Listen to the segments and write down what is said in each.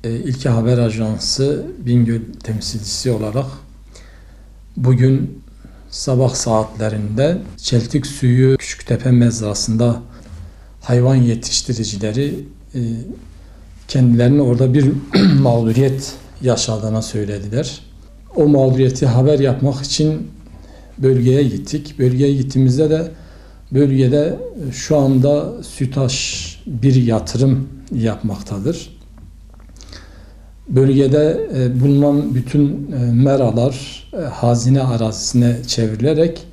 İlke Haber Ajansı Bingöl temsilcisi olarak bugün sabah saatlerinde Çeltiksuyu Küçüktepe mezrasında hayvan yetiştiricileri kendilerine orada bir mağduriyet yaşadığını söylediler. O mağduriyeti haber yapmak için bölgeye gittik. Bölgeye gittiğimizde de bölgede şu anda SÜTAŞ bir yatırım yapmaktadır. Bölgede bulunan bütün meralar hazine arazisine çevrilerek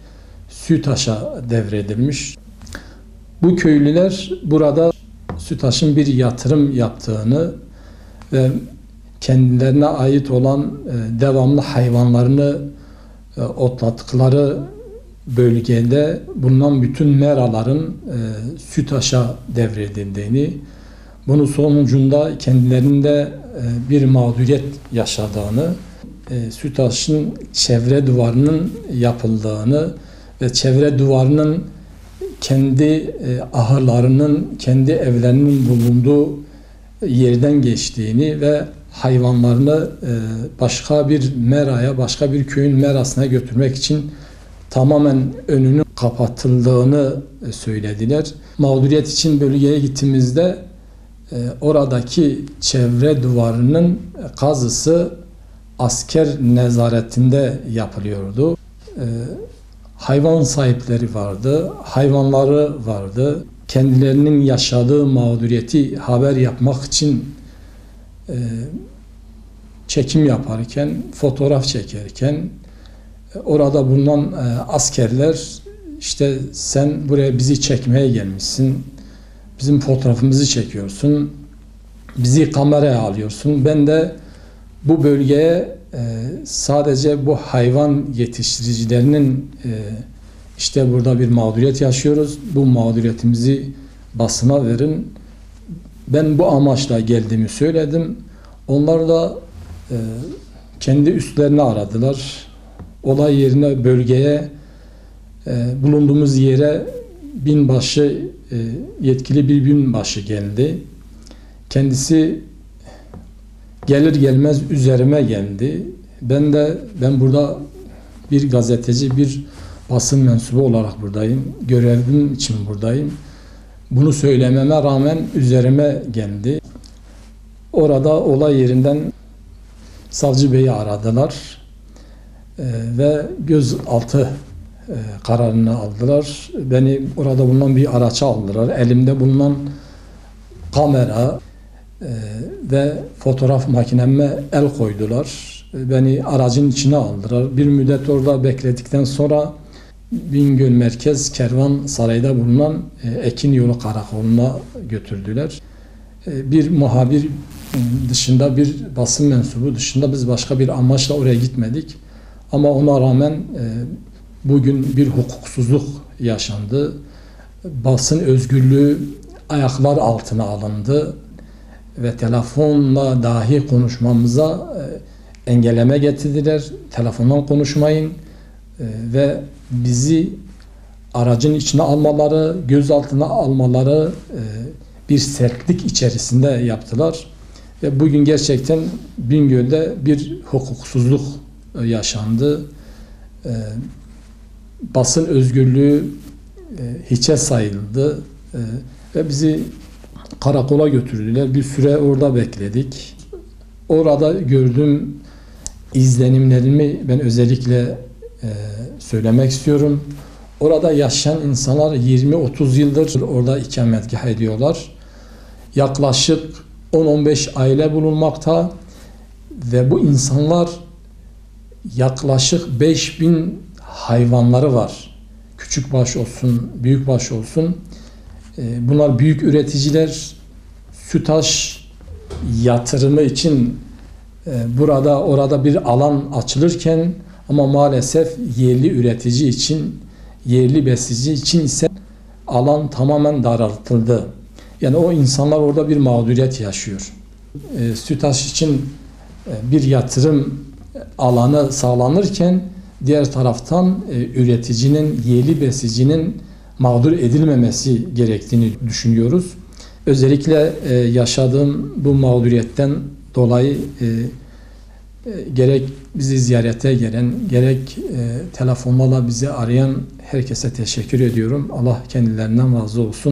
SÜTAŞ'a devredilmiş. Bu köylüler burada SÜTAŞ'ın bir yatırım yaptığını ve kendilerine ait olan devamlı hayvanlarını otlattıkları bölgede bulunan bütün meraların SÜTAŞ'a devredildiğini, bunun sonucunda kendilerinde bir mağduriyet yaşadığını, SÜTAŞ'ın çevre duvarının yapıldığını ve çevre duvarının kendi ahırlarının, kendi evlerinin bulunduğu yerden geçtiğini ve hayvanlarını başka bir meraya, başka bir köyün merasına götürmek için tamamen önünün kapatıldığını söylediler. Mağduriyet için bölgeye gittiğimizde oradaki çevre duvarının kazısı asker nezaretinde yapılıyordu. Hayvan sahipleri vardı, hayvanları vardı. Kendilerinin yaşadığı mağduriyeti haber yapmak için çekim yaparken, fotoğraf çekerken orada bulunan askerler işte sen buraya bizi çekmeye gelmişsin, bizim fotoğrafımızı çekiyorsun, bizi kameraya alıyorsun. Ben de bu bölgeye sadece bu hayvan yetiştiricilerinin işte burada bir mağduriyet yaşıyoruz, bu mağduriyetimizi basına verin. Ben bu amaçla geldiğimi söyledim. Onlar da kendi üstlerini aradılar. Olay yerine, bölgeye, bulunduğumuz yere binbaşı, yetkili bir binbaşı geldi. Kendisi gelir gelmez üzerime geldi. Ben burada bir gazeteci, bir basın mensubu olarak buradayım. Görevim için buradayım. Bunu söylememe rağmen üzerime geldi. Orada olay yerinden savcı beyi aradılar ve gözaltı kararını aldılar. Beni orada bulunan bir araça aldılar. Elimde bulunan kamera ve fotoğraf makineme el koydular. Beni aracın içine aldılar. Bir müddet orada bekledikten sonra Bingöl Merkez Kervansaray'da bulunan Ekin Yolu Karakolu'na götürdüler. Bir muhabir dışında, bir basın mensubu dışında biz başka bir amaçla oraya gitmedik. Ama ona rağmen bugün bir hukuksuzluk yaşandı. Basın özgürlüğü ayaklar altına alındı ve telefonla dahi konuşmamıza engelleme getirdiler. Telefondan konuşmayın ve bizi aracın içine almaları, gözaltına almaları bir sertlik içerisinde yaptılar. Ve bugün gerçekten Bingöl'de bir hukuksuzluk yaşandı. Basın özgürlüğü hiçe sayıldı ve bizi karakola götürdüler. Bir süre orada bekledik. Orada gördüğüm izlenimlerimi ben özellikle söylemek istiyorum. Orada yaşayan insanlar 20-30 yıldır orada ikametgah ediyorlar. Yaklaşık 10-15 aile bulunmakta ve bu insanlar yaklaşık 5000 hayvanları var. Küçükbaş olsun, büyükbaş olsun. Bunlar büyük üreticiler. SÜTAŞ yatırımı için orada bir alan açılırken ama maalesef yerli üretici için, yerli besici için ise alan tamamen daraltıldı. Yani o insanlar orada bir mağduriyet yaşıyor. SÜTAŞ için bir yatırım alanı sağlanırken diğer taraftan üreticinin, yerli besicinin mağdur edilmemesi gerektiğini düşünüyoruz. Özellikle yaşadığım bu mağduriyetten dolayı gerek bizi ziyarete gelen, gerek telefonlarla bizi arayan herkese teşekkür ediyorum. Allah kendilerinden razı olsun.